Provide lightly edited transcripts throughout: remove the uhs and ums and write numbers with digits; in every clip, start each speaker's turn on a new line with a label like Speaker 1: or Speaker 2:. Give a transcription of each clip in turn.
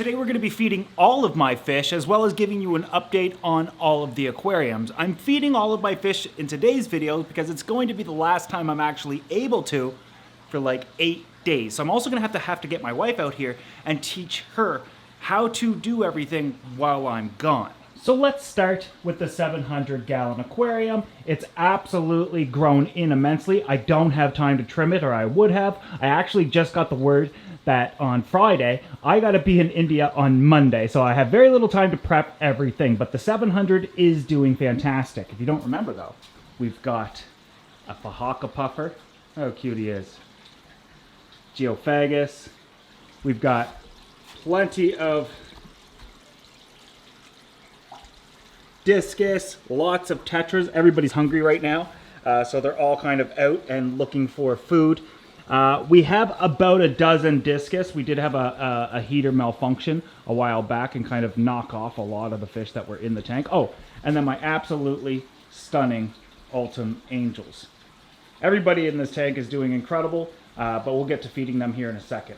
Speaker 1: Today we're going to be feeding all of my fish as well as giving you an update on all of the aquariums. I'm feeding all of my fish in today's video because it's going to be the last time I'm actually able to for like 8 days. So I'm also going to have to get my wife out here and teach her how to do everything while I'm gone. So let's start with the 700-gallon aquarium. It's absolutely grown in immensely. I don't have time to trim it, or I would have. I actually just got the word that on Friday, I gotta be in India on Monday, so I have very little time to prep everything, but the 700 is doing fantastic. If you don't remember though, we've got a Fahaka puffer. How cute he is. Geophagus. We've got plenty of discus, lots of tetras. Everybody's hungry right now, so they're all kind of out and looking for food. We have about a dozen discus. We did have a heater malfunction a while back and kind of knock off a lot of the fish that were in the tank. Oh, and then my absolutely stunning Ultim Angels. Everybody in this tank is doing incredible, but we'll get to feeding them here in a second.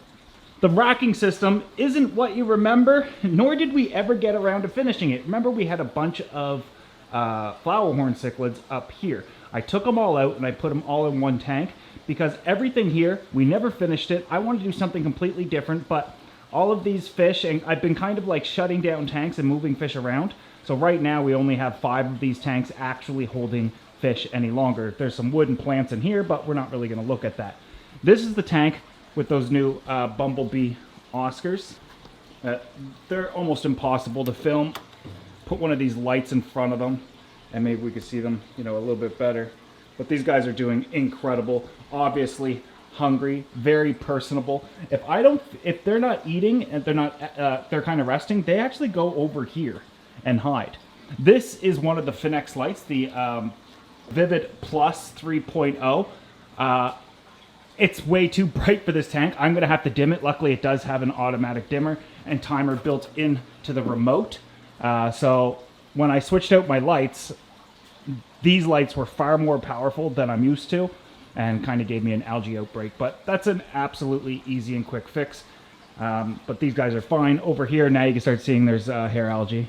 Speaker 1: The racking system isn't what you remember, nor did we ever get around to finishing it. Remember, we had a bunch of flower horn cichlids up here. I took them all out and I put them all in one tank because everything here, we never finished it. I wanted to do something completely different, but all of these fish, and I've been kind of like shutting down tanks and moving fish around. So right now we only have 5 of these tanks actually holding fish any longer. There's some wooden plants in here, but we're not really gonna look at that. This is the tank with those new bumblebee Oscars. They're almost impossible to film. Put one of these lights in front of them and maybe we could see them, you know, a little bit better. But these guys are doing incredible. Obviously hungry, very personable. If they're not eating and they're kind of resting, they actually go over here and hide. This is one of the Finex lights, the Vivid Plus 3.0. It's way too bright for this tank. I'm gonna have to dim it. Luckily it does have an automatic dimmer and timer built into the remote. So when I switched out my lights, these lights were far more powerful than I'm used to and kind of gave me an algae outbreak, but that's an absolutely easy and quick fix. But these guys are fine. Over here, now you can start seeing there's hair algae.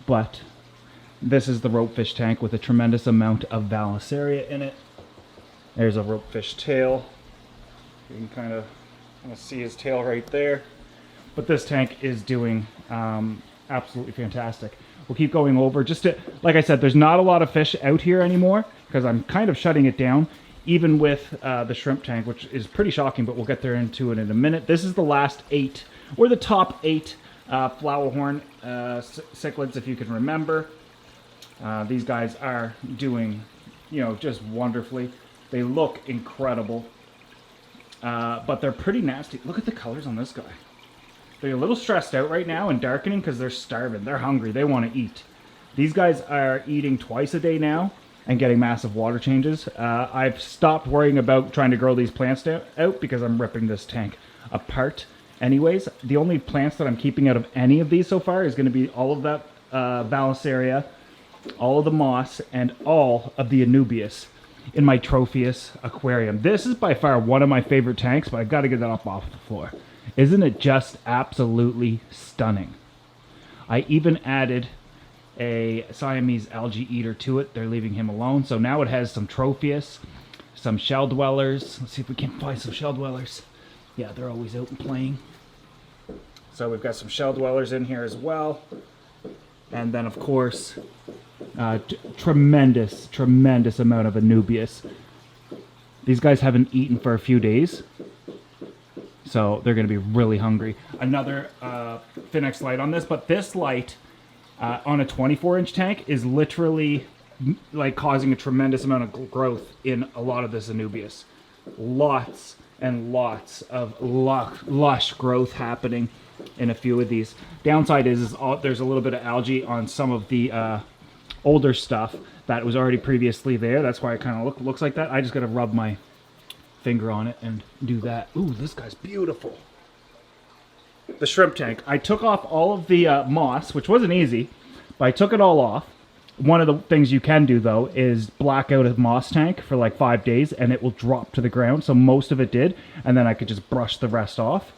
Speaker 1: But this is the ropefish tank with a tremendous amount of Valisaria in it. There's a ropefish tail. You can kind of see his tail right there. But this tank is doing absolutely fantastic. We'll keep going over just to, like I said, there's not a lot of fish out here anymore because I'm kind of shutting it down, even with the shrimp tank, which is pretty shocking, but we'll get there into it in a minute. This is the last 8, or the top 8 flower horn cichlids, if you can remember. These guys are doing, you know, just wonderfully. They look incredible, but they're pretty nasty. Look at the colors on this guy. They're a little stressed out right now and darkening because they're starving. They're hungry. They want to eat. These guys are eating twice a day now and getting massive water changes. I've stopped worrying about trying to grow these plants out because I'm ripping this tank apart anyways. The only plants that I'm keeping out of any of these so far is going to be all of that Valisaria, all of the moss, and all of the Anubias in my Tropheus aquarium. This is by far one of my favorite tanks, but I've got to get that up off the floor. Isn't it just absolutely stunning? I even added a Siamese algae eater to it. They're leaving him alone. So now it has some Tropheus, some shell dwellers. Let's see if we can find some shell dwellers. Yeah, they're always out and playing. So we've got some shell dwellers in here as well. And then, of course, tremendous amount of Anubias. These guys haven't eaten for a few days, so they're going to be really hungry. Another Finex light on this, but this light on a 24-inch tank is literally like causing a tremendous amount of growth in a lot of this Anubias. Lots and lots of lush growth happening in a few of these. Downside is there's a little bit of algae on some of the older stuff that was already previously there. That's why it kind of looks like that. I just got to rub my finger on it and do that. Ooh, this guy's beautiful. The shrimp tank. I took off all of the moss, which wasn't easy, but I took it all off. One of the things you can do, though, is black out a moss tank for like 5 days, and it will drop to the ground. So most of it did, and then I could just brush the rest off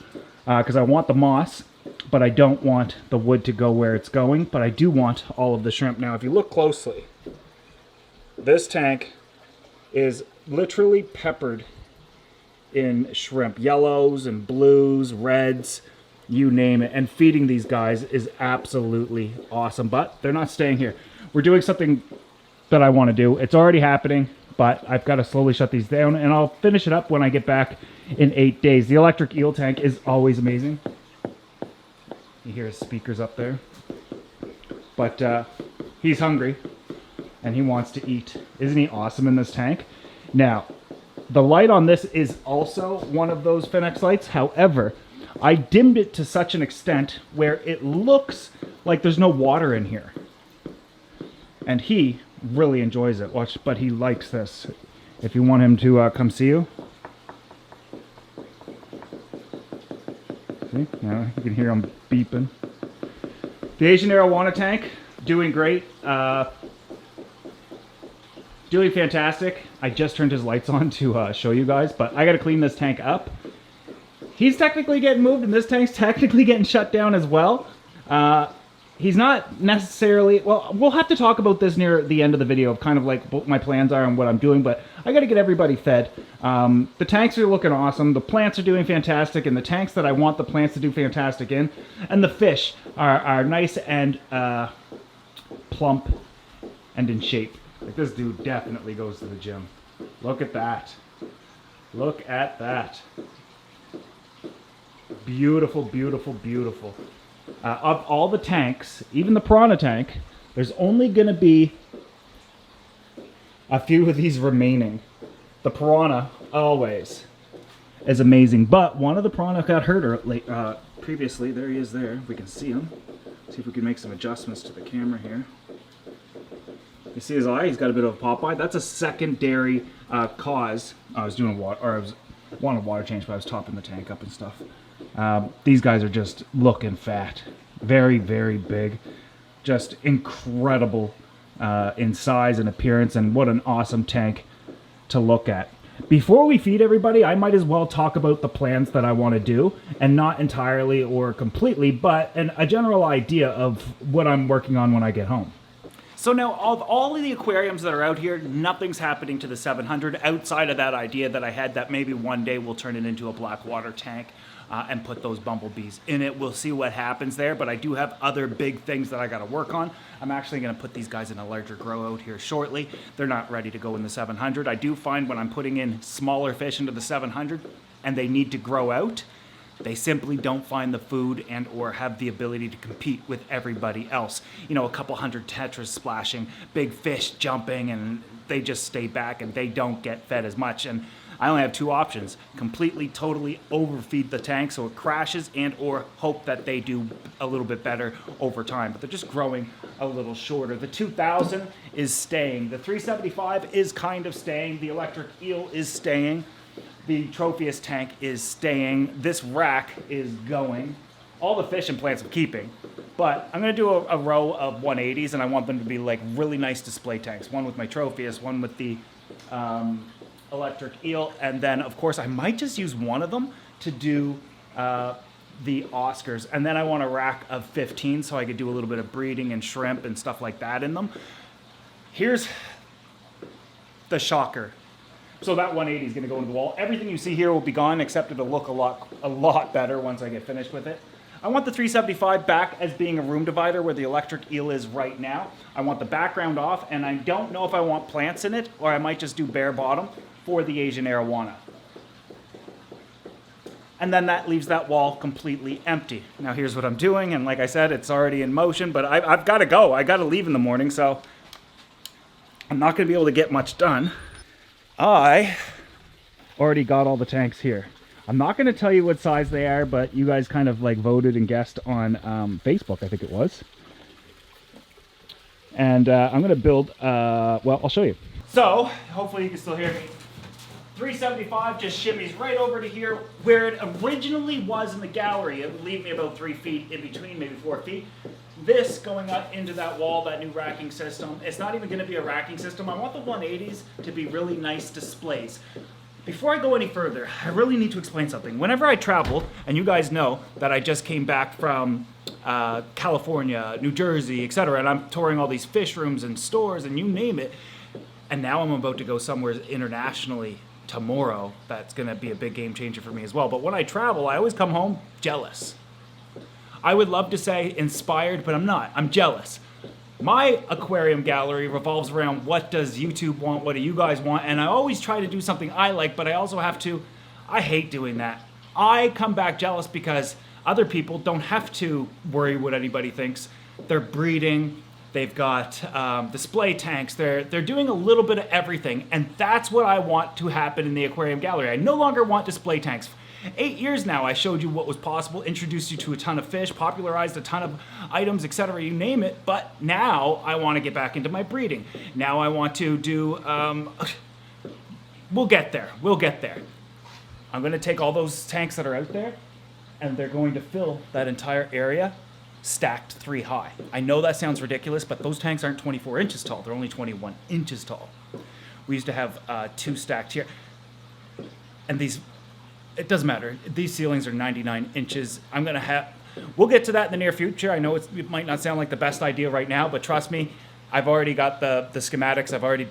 Speaker 1: because I want the moss but I don't want the wood to go where it's going, but I do want all of the shrimp. Now, if you look closely, this tank is literally peppered in shrimp, yellows and blues, reds, you name it. And feeding these guys is absolutely awesome, but they're not staying here. We're doing something that I want to do. It's already happening, but I've got to slowly shut these down, and I'll finish it up when I get back in 8 days. The electric eel tank is always amazing. You hear his speakers up there. But he's hungry, and he wants to eat. Isn't he awesome in this tank? Now, the light on this is also one of those Finex lights. However, I dimmed it to such an extent where it looks like there's no water in here. And he really enjoys it. Watch, but he likes this. If you want him to come see you. See? Yeah, you can hear him beeping. The Asian arowana tank, doing great. Doing fantastic. I just turned his lights on to show you guys, but I got to clean this tank up. He's technically getting moved, and this tank's technically getting shut down as well. He's not necessarily... Well, we'll have to talk about this near the end of the video of kind of like what my plans are and what I'm doing, but I got to get everybody fed. The tanks are looking awesome. The plants are doing fantastic, and the tanks that I want the plants to do fantastic in. And the fish are nice and plump and in shape. Like, this dude definitely goes to the gym. Look at that. Look at that. Beautiful, beautiful, beautiful. Of all the tanks, even the piranha tank, there's only going to be a few of these remaining. The piranha, always, is amazing. But one of the piranha got hurt previously. There he is there. We can see him. See if we can make some adjustments to the camera here. You see his eye? He's got a bit of a pop eye. That's a secondary cause. I was doing wanted water change, but I was topping the tank up and stuff. These guys are just looking fat. Very, very big. Just incredible in size and appearance, and what an awesome tank to look at. Before we feed everybody, I might as well talk about the plans that I want to do, and not entirely or completely, but a general idea of what I'm working on when I get home. So now, of all of the aquariums that are out here, nothing's happening to the 700 outside of that idea that I had that maybe one day we'll turn it into a black water tank and put those bumblebees in it. We'll see what happens there, but I do have other big things that I got to work on. I'm actually going to put these guys in a larger grow out here shortly. They're not ready to go in the 700. I do find when I'm putting in smaller fish into the 700 and they need to grow out, they simply don't find the food and or have the ability to compete with everybody else. You know, a couple hundred tetras splashing, big fish jumping, and they just stay back and they don't get fed as much. And I only have two options: completely, totally overfeed the tank so it crashes, and or hope that they do a little bit better over time. But they're just growing a little shorter. The 2000 is staying. The 375 is kind of staying. The electric eel is staying. The Tropheus tank is staying. This rack is going. All the fish and plants I'm keeping. But I'm going to do a row of 180s, and I want them to be like really nice display tanks. One with my Tropheus, one with the electric eel, and then of course I might just use one of them to do the Oscars. And then I want a rack of 15 so I could do a little bit of breeding and shrimp and stuff like that in them. Here's the shocker. So that 180 is going to go into the wall. Everything you see here will be gone, except it'll look a lot better once I get finished with it. I want the 375 back as being a room divider where the electric eel is right now. I want the background off, and I don't know if I want plants in it, or I might just do bare bottom for the Asian arowana. And then that leaves that wall completely empty. Now here's what I'm doing, and like I said, it's already in motion, but I've got to go. I got to leave in the morning, so I'm not going to be able to get much done. I already got all the tanks here. I'm not going to tell you what size they are, but you guys kind of like voted and guessed on Facebook, I think it was. And I'm going to build, well, I'll show you. So, hopefully you can still hear me. 375 just shimmies right over to here where it originally was in the gallery. It would leave me about 3 feet in between, maybe 4 feet. This going up into that wall, that new racking system, it's not even going to be a racking system. I want the 180s to be really nice displays. Before I go any further, I really need to explain something. Whenever I travel, and you guys know that I just came back from California, New Jersey, etc., and I'm touring all these fish rooms and stores and you name it, and now I'm about to go somewhere internationally tomorrow. That's going to be a big game changer for me as well. But when I travel, I always come home jealous. I would love to say inspired, but I'm not. I'm jealous. My aquarium gallery revolves around what does YouTube want, what do you guys want, and I always try to do something I like, but I also have to, I hate doing that. I come back jealous because other people don't have to worry what anybody thinks. They're breeding, they've got display tanks, they're doing a little bit of everything, and that's what I want to happen in the aquarium gallery. I no longer want display tanks. 8 years now, I showed you what was possible, introduced you to a ton of fish, popularized a ton of items, etc., you name it, but now I want to get back into my breeding. Now I want to do, we'll get there. I'm going to take all those tanks that are out there, and they're going to fill that entire area stacked 3 high. I know that sounds ridiculous, but those tanks aren't 24 inches tall. They're only 21 inches tall. We used to have 2 stacked here. And these, it doesn't matter. These ceilings are 99 inches. We'll get to that in the near future. I know it might not sound like the best idea right now, but trust me, I've already got the schematics. I've already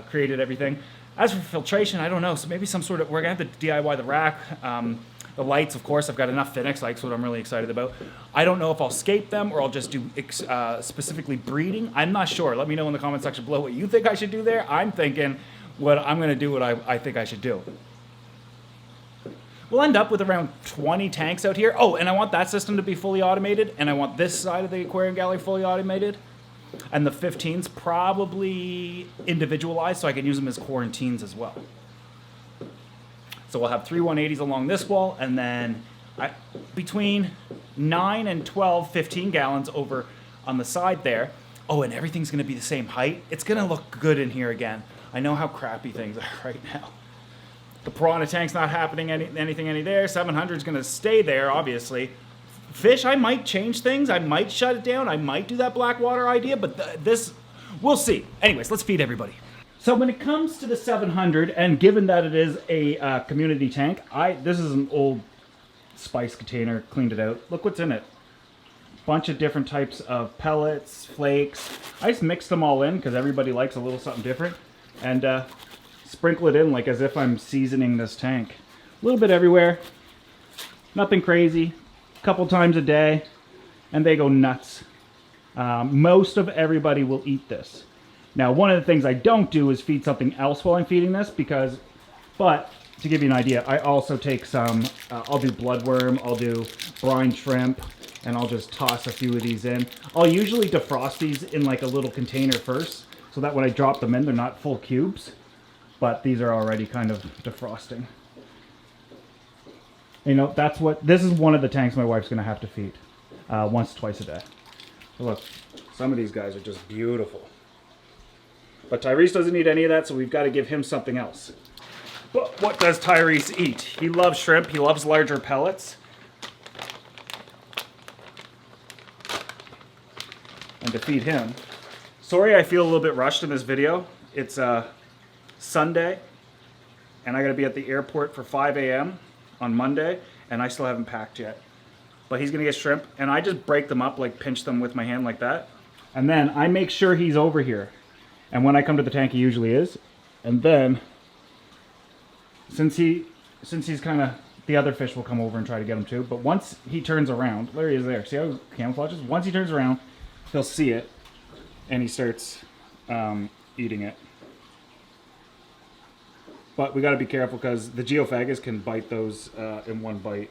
Speaker 1: created everything. As for filtration, I don't know. So maybe some sort of, we're going to have to DIY the rack. The lights, of course, I've got enough Phoenix lights, what I'm really excited about. I don't know if I'll scape them or I'll just do specifically breeding. I'm not sure. Let me know in the comment section below what you think I should do there. I'm thinking I'm going to do what I think I should do. We'll end up with around 20 tanks out here. Oh, and I want that system to be fully automated, and I want this side of the aquarium gallery fully automated. And the 15s probably individualized so I can use them as quarantines as well. So we'll have 3 180s along this wall, and then between 9 and 12, 15 gallons over on the side there. Oh, and everything's going to be the same height. It's going to look good in here again. I know how crappy things are right now. The piranha tank's not happening anything there. 700 is going to stay there, obviously. Fish, I might change things. I might shut it down. I might do that black water idea, but this, we'll see. Anyways, let's feed everybody. So when it comes to the 700, and given that it is a community tank, this is an old spice container, cleaned it out. Look what's in it. Bunch of different types of pellets, flakes. I just mixed them all in because everybody likes a little something different. And sprinkle it in like as if I'm seasoning this tank. A little bit everywhere. Nothing crazy. A couple times a day. And they go nuts. Most of everybody will eat this. Now, one of the things I don't do is feed something else while I'm feeding this but to give you an idea, I also take some, I'll do bloodworm, I'll do brine shrimp, and I'll just toss a few of these in. I'll usually defrost these in like a little container first, so that when I drop them in, they're not full cubes, but these are already kind of defrosting. You know, this is one of the tanks my wife's gonna have to feed once, twice a day. So look, some of these guys are just beautiful. But Tyrese doesn't eat any of that, so we've got to give him something else. But what does Tyrese eat? He loves shrimp. He loves larger pellets. And to feed him... Sorry I feel a little bit rushed in this video. It's Sunday, and I got to be at the airport for 5 a.m. on Monday, and I still haven't packed yet. But he's going to get shrimp, and I just break them up, like pinch them with my hand like that. And then I make sure he's over here. And when I come to the tank, he usually is. And then, since he's kind of, the other fish will come over and try to get him too. But once he turns around, there he is there. See how he camouflages? Once he turns around, he'll see it, and he starts eating it. But we got to be careful because the geophagus can bite those in one bite.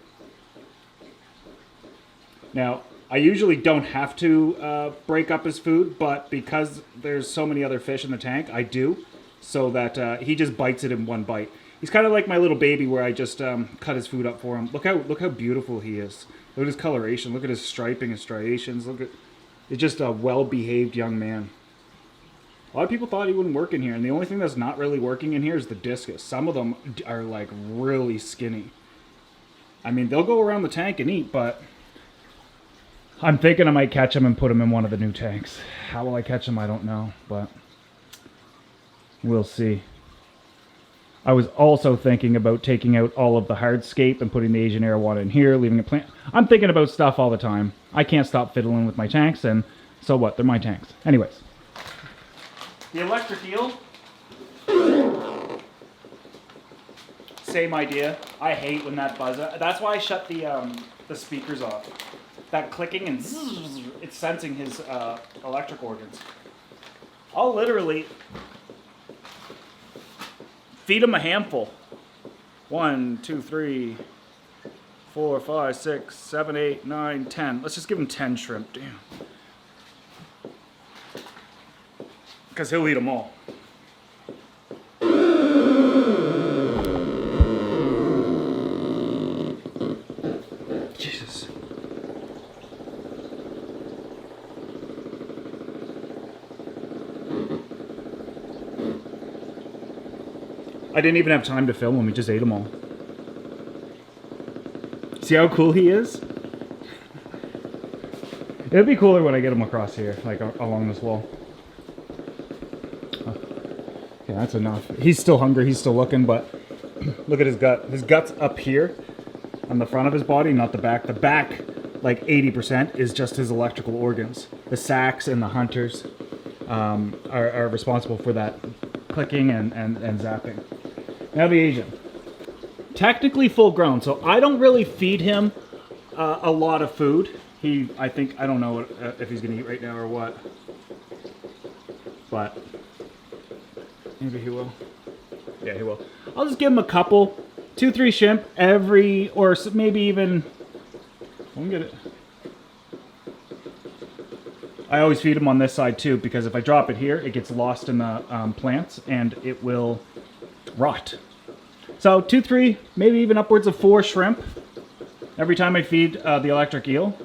Speaker 1: Now, I usually don't have to break up his food, but because there's so many other fish in the tank, I do, so that he just bites it in one bite. He's kind of like my little baby where I just cut his food up for him. Look how beautiful he is. Look at his coloration. Look at his striping and striations. He's just a well-behaved young man. A lot of people thought he wouldn't work in here, and the only thing that's not really working in here is the discus. Some of them are like really skinny. I mean, they'll go around the tank and eat, but I'm thinking I might catch him and put him in one of the new tanks. How will I catch him? I don't know, but we'll see. I was also thinking about taking out all of the hardscape and putting the Asian arowana in here, leaving a plant. I'm thinking about stuff all the time. I can't stop fiddling with my tanks, and so what? They're my tanks. Anyways. The electric eel. Same idea. I hate when that buzz. That's why I shut the speakers off. That clicking and zzz, it's sensing his electric organs. I'll literally feed him a handful. 1, 2, 3, 4, 5, 6, 7, 8, 9, 10. Let's just give him 10 shrimp. Damn. Because he'll eat them all. Jesus. I didn't even have time to film him. He just ate them all. See how cool he is? It'd be cooler when I get him across here, like along this wall. Okay, that's enough. He's still hungry. He's still looking, but look at his gut. His gut's up here on the front of his body, not the back. The back, like 80%, is just his electrical organs. The sacs and the hunters are responsible for that clicking and zapping. Now the Asian. Technically full grown, so I don't really feed him a lot of food. I don't know if he's gonna eat right now or what, but maybe he will. Yeah, he will. I'll just give him a couple, 2-3 shrimp every, or maybe even, let me get it. I always feed him on this side too, because if I drop it here, it gets lost in the plants and it will rot. So 2, 3, maybe even upwards of 4 shrimp every time I feed the electric eel,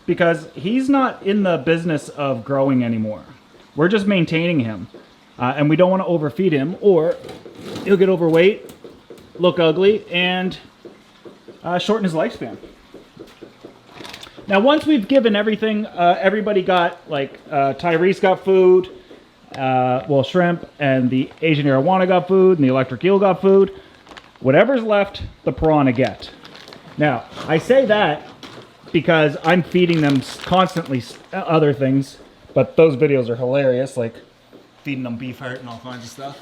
Speaker 1: because he's not in the business of growing anymore. We're just maintaining him, and we don't want to overfeed him or he'll get overweight, look ugly, and shorten his lifespan. Now once we've given everything, everybody got, like Tyrese got food, well, shrimp, and the Asian arowana got food, and the electric eel got food. Whatever's left, the piranha get. Now, I say that because I'm feeding them constantly other things, but those videos are hilarious, like feeding them beef heart and all kinds of stuff.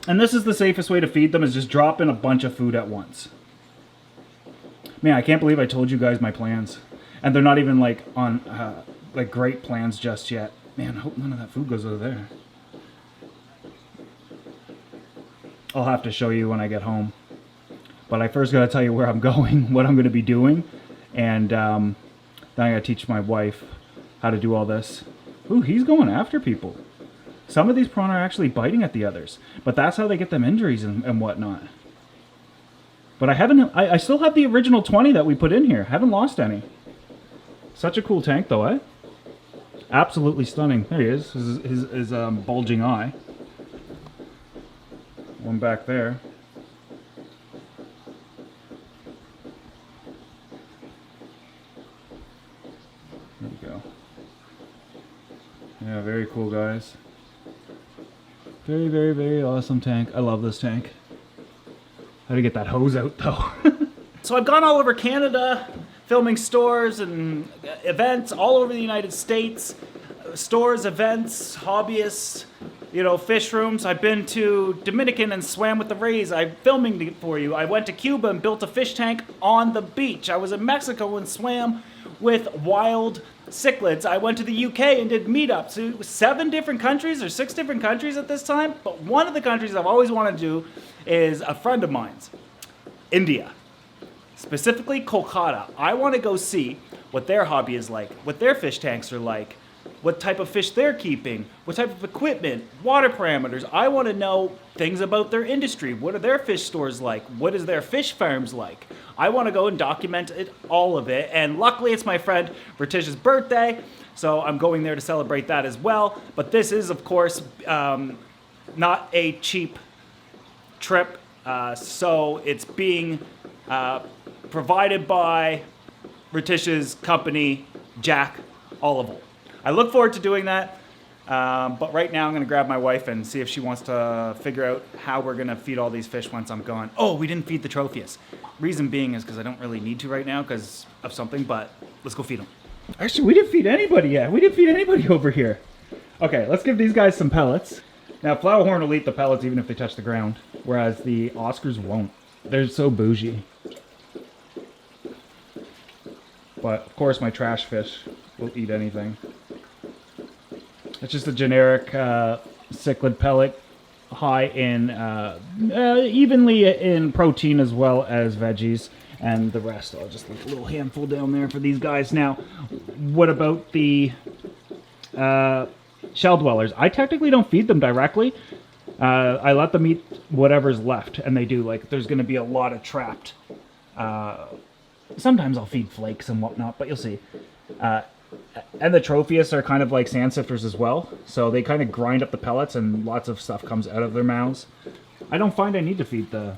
Speaker 1: And this is the safest way to feed them, is just drop in a bunch of food at once. Man, I can't believe I told you guys my plans. And they're not even like on like great plans just yet. Man, I hope none of that food goes over there. I'll have to show you when I get home. But I first gotta tell you where I'm going, what I'm gonna be doing, and then I gotta teach my wife how to do all this. Ooh, he's going after people. Some of these piranha are actually biting at the others, but that's how they get them injuries and whatnot. But I still have the original 20 that we put in here. Haven't lost any. Such a cool tank though, eh? Absolutely stunning. There he is, his bulging eye. One back there. There we go. Yeah, very cool, guys. Very, very, very awesome tank. I love this tank. How to get that hose out though. So I've gone all over Canada, filming stores and events all over the United States. Stores, events, hobbyists, you know, fish rooms. I've been to Dominican and swam with the rays. I'm filming it for you. I went to Cuba and built a fish tank on the beach. I was in Mexico and swam with wild cichlids. I went to the UK and did meetups. It was 7 different countries or 6 different countries at this time. But one of the countries I've always wanted to do is a friend of mine's, India. Specifically Kolkata. I want to go see what their hobby is like, what their fish tanks are like, what type of fish they're keeping, what type of equipment, water parameters. I want to know things about their industry. What are their fish stores like? What is their fish farms like? I want to go and document it, all of it. And luckily it's my friend Retish's birthday, so I'm going there to celebrate that as well. But this is, of course, not a cheap trip, so it's being provided by Retish's company, Jack Olival. I look forward to doing that. But right now I'm going to grab my wife and see if she wants to figure out how we're going to feed all these fish once I'm gone. Oh, we didn't feed the Tropheus. Reason being is because I don't really need to right now because of something, but let's go feed them. Actually, we didn't feed anybody yet. We didn't feed anybody over here. Okay, let's give these guys some pellets. Now, Flowerhorn will eat the pellets even if they touch the ground, whereas the Oscars won't. They're so bougie. But, of course, my trash fish will eat anything. It's just a generic cichlid pellet, high in, evenly in protein as well as veggies. And the rest, I'll just leave a little handful down there for these guys. Now, what about the shell dwellers? I technically don't feed them directly. I let them eat whatever's left, and they do. Like, there's going to be a lot of trapped. Sometimes I'll feed flakes and whatnot, but you'll see. And the Tropheus are kind of like sand sifters as well, so they kind of grind up the pellets, and lots of stuff comes out of their mouths. I don't find I need to feed the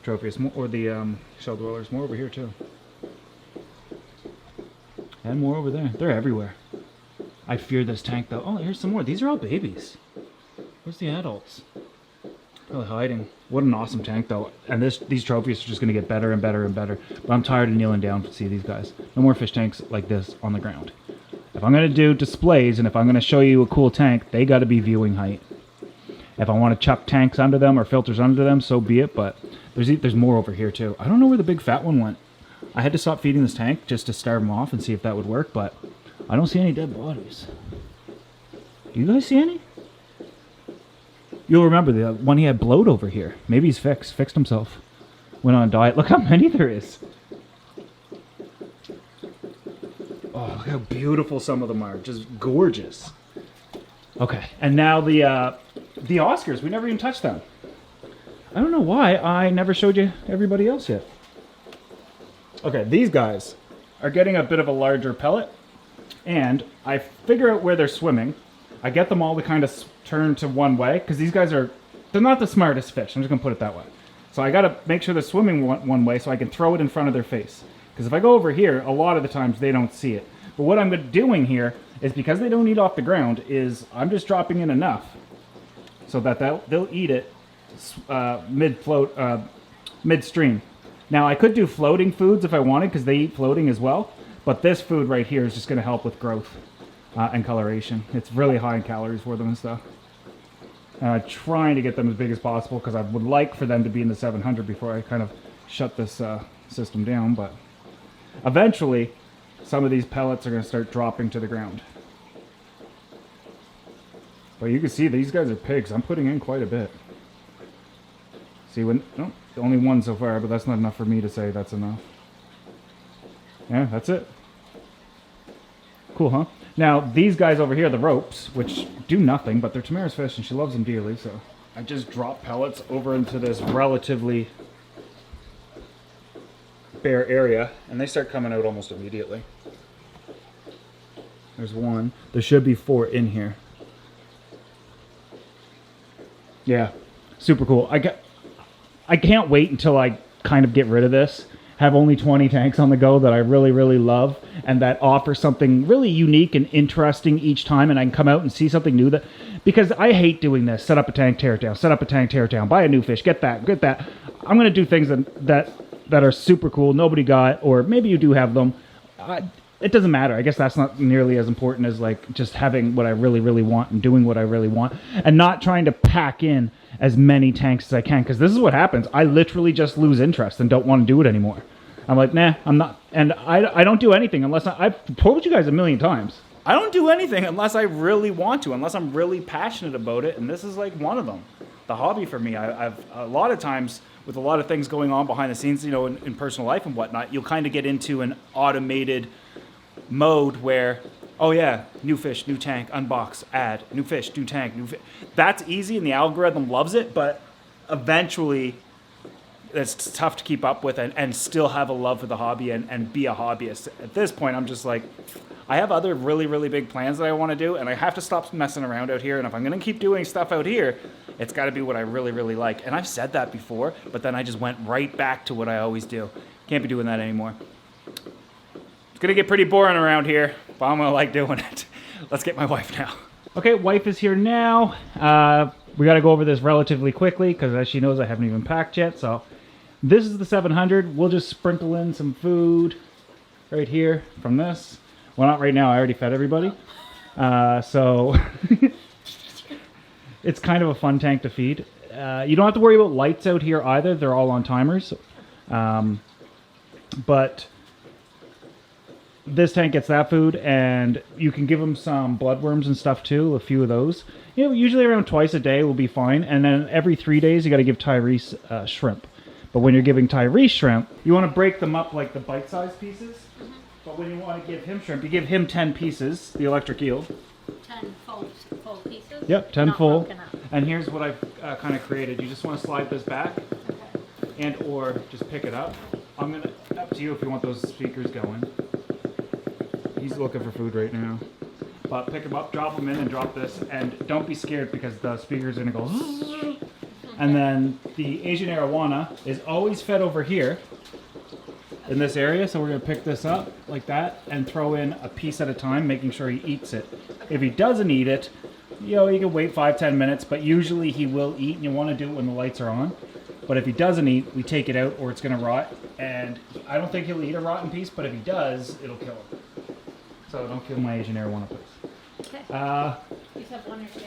Speaker 1: Tropheus or the shell dwellers. More over here too, and more over there. They're everywhere. I fear this tank though. Oh, here's some more. These are all babies. Where's the adults? Probably hiding. What an awesome tank though. And these Tropheus are just going to get better and better and better. But I'm tired of kneeling down to see these guys. No more fish tanks like this on the ground. If I'm going to do displays and if I'm going to show you a cool tank, they got to be viewing height. If I want to chuck tanks under them or filters under them, so be it. But there's more over here too. I don't know where the big fat one went. I had to stop feeding this tank just to starve him off and see if that would work. But I don't see any dead bodies. Do you guys see any? You'll remember the one he had bloat over here. Maybe he's fixed himself. Went on a diet. Look how many there is. Oh, look how beautiful some of them are. Just gorgeous. Okay, and now the Oscars. We never even touched them. I don't know why I never showed you everybody else yet. Okay, these guys are getting a bit of a larger pellet. And I figure out where they're swimming. I get them all to kind of turn to one way, because these guys they're not the smartest fish. I'm just going to put it that way. So I got to make sure they're swimming one way so I can throw it in front of their face. Because if I go over here, a lot of the times they don't see it. But what I'm doing here is, because they don't eat off the ground, is I'm just dropping in enough so that they'll eat it midstream. Now I could do floating foods if I wanted, because they eat floating as well. But this food right here is just going to help with growth. And coloration. It's really high in calories for them and stuff. Trying to get them as big as possible because I would like for them to be in the 700 before I kind of shut this system down. But eventually, some of these pellets are going to start dropping to the ground. But you can see these guys are pigs. I'm putting in quite a bit. See, only one so far, but that's not enough for me to say that's enough. Yeah, that's it. Cool, huh? Now, these guys over here, the ropes, which do nothing, but they're Tamara's fish, and she loves them dearly, so I just drop pellets over into this relatively bare area, and they start coming out almost immediately. There's one. There should be 4 in here. Yeah, super cool. I can't wait until I kind of get rid of this. Have only 20 tanks on the go that I really, really love and that offer something really unique and interesting each time, and I can come out and see something new. Because I hate doing this. Set up a tank, tear it down. Set up a tank, tear it down. Buy a new fish. Get that. I'm going to do things that are super cool, nobody got, or maybe you do have them. It doesn't matter. I guess that's not nearly as important as like just having what I really, really want and doing what I really want and not trying to pack in as many tanks as I can, because this is what happens. I literally just lose interest and don't want to do it anymore. I'm like, nah, I'm not. And I don't do anything unless I've told you guys a million times. I don't do anything unless I really want to, unless I'm really passionate about it. And this is like one of them. The hobby for me, I've a lot of times with a lot of things going on behind the scenes, in personal life and whatnot, you'll kind of get into an automated mode where, oh yeah, new fish, new tank, unbox, add, new fish, new tank, new fish. That's easy and the algorithm loves it, but eventually it's tough to keep up with and still have a love for the hobby and be a hobbyist. At this point, I'm just like, I have other really, really big plans that I want to do, and I have to stop messing around out here. And if I'm going to keep doing stuff out here, it's got to be what I really, really like. And I've said that before, but then I just went right back to what I always do. Can't be doing that anymore. It's going to get pretty boring around here, but I'm going to like doing it. let's get my wife now. Okay, wife is here now. We got to go over this relatively quickly because as she knows, I haven't even packed yet. So this is the 700. We'll just sprinkle in some food right here from this. Well, not right now. I already fed everybody. So it's kind of a fun tank to feed. You don't have to worry about lights out here either. They're all on timers. But this tank gets that food, and you can give them some bloodworms and stuff too, a few of those. You know, usually around twice a day will be fine, and then every 3 days you got to give Tyrese shrimp. But when you're giving Tyrese shrimp, you want to break them up like the bite-sized pieces. But when you want to give him shrimp, you give him 10 pieces, the electric eel.
Speaker 2: 10 full pieces?
Speaker 1: Yep, 10
Speaker 2: Not
Speaker 1: full.
Speaker 2: broken up.
Speaker 1: And here's what I've kind of created. You just want to slide this back, and or just pick it up. I'm gonna up to you if you want those speakers going. He's looking for food right now. But pick them up, drop them in, and drop this. And don't be scared because the speakers are gonna go zzz. And then the Asian arowana is always fed over here in this area. So we're gonna pick this up like that and throw in a piece at a time, making sure he eats it. If he doesn't eat it, you know, you can wait 5-10 minutes, but usually he will eat, and you want to do it when the lights are on. But if he doesn't eat, we take it out or it's going to rot. And I don't think he'll eat a rotten piece, but if he does, it'll kill him. So don't kill my Asian arowana, please.
Speaker 2: Okay. You said 1 or 2?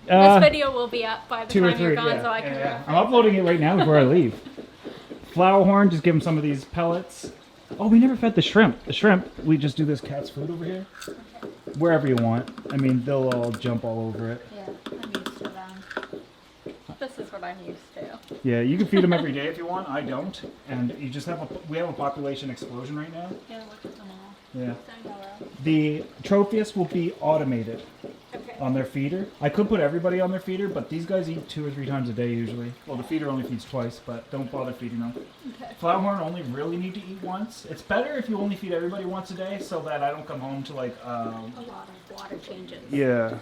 Speaker 2: This video will be up by the
Speaker 1: 2 or
Speaker 2: time you're
Speaker 1: 3,
Speaker 2: gone,
Speaker 1: yeah,
Speaker 2: so I can...
Speaker 1: yeah. I'm uploading it right now before I leave. Flower horn, just give him some of these pellets. Oh, we never fed the shrimp. The shrimp, we just do this cat's food over here.
Speaker 2: Okay.
Speaker 1: Wherever you want. I mean, they'll all jump all over it.
Speaker 2: Yeah, I'm used to them. This is what I'm used to.
Speaker 1: Yeah, you can feed them every day if you want. I don't. And you just have we have a population explosion right now.
Speaker 2: Yeah, look at them all.
Speaker 1: Yeah.
Speaker 2: Say hello.
Speaker 1: The Tropheus will be automated
Speaker 2: Okay.
Speaker 1: on their feeder. I could put everybody on their feeder, but these guys eat 2 or 3 times a day usually. Well, the feeder only feeds twice, but don't bother feeding them.
Speaker 2: Okay.
Speaker 1: Flowerhorn only really need to eat once. It's better if you only feed everybody once a day so that I don't come home to like...
Speaker 2: A lot of water changes.
Speaker 1: Yeah.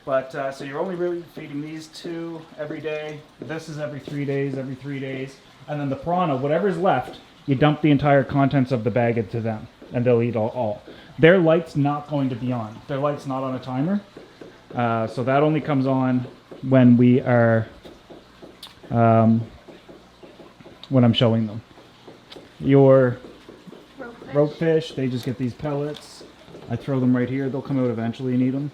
Speaker 1: But, so you're only really feeding these 2 every day. This is every 3 days, every 3 days. And then the piranha, whatever's left, you dump the entire contents of the bag into them. And they'll eat all. Their light's not going to be on. Their light's not on a timer. So that only comes on when we are... when I'm showing them. Your ropefish, they just get these pellets. I throw them right here. They'll come out eventually and eat them.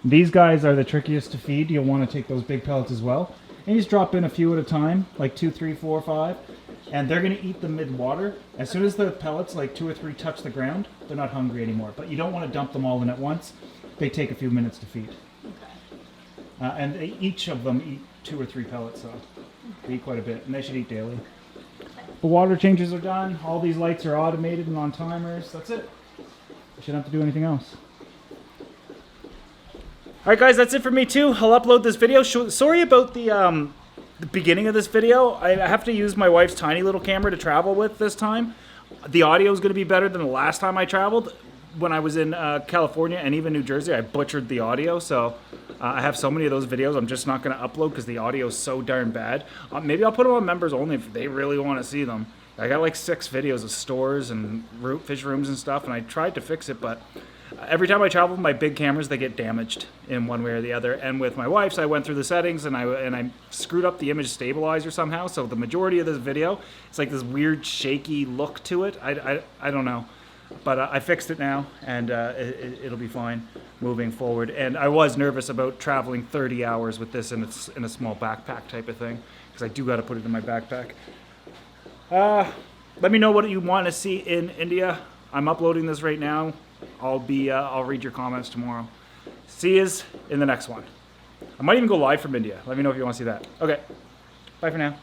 Speaker 1: These guys are the trickiest to feed. You'll want to take those big pellets as well. And you just drop in a few at a time, like 2, 3, 4, 5. And they're going to eat them mid-water. As soon as the pellets, like 2 or 3, touch the ground, they're not hungry anymore. But you don't want to dump them all in at once. They take a few minutes to feed.
Speaker 2: Okay.
Speaker 1: And each of them eat 2 or 3 pellets, so they eat quite a bit. And they should eat daily. The water changes are done. All these lights are automated and on timers. That's it. You shouldn't have to do anything else. Alright guys, that's it for me too. I'll upload this video. Sorry about the beginning of this video. I have to use my wife's tiny little camera to travel with this time. The audio is going to be better than the last time I traveled. When I was in California and even New Jersey, I butchered the audio. So I have so many of those videos I'm just not going to upload because the audio is so darn bad. Maybe I'll put them on members only if they really want to see them. I got like 6 videos of stores and fish rooms and stuff, and I tried to fix it, but every time I travel with my big cameras, they get damaged in one way or the other. And with my wife's, I went through the settings and I screwed up the image stabilizer somehow. So the majority of this video, it's like this weird shaky look to it. I don't know. But I fixed it now, and it'll be fine moving forward. And I was nervous about traveling 30 hours with this in a small backpack type of thing, because I do got to put it in my backpack. Let me know what you want to see in India. I'm uploading this right now. I'll read your comments tomorrow. See you in the next one. I might even go live from India. Let me know if you want to see that. Okay, bye for now.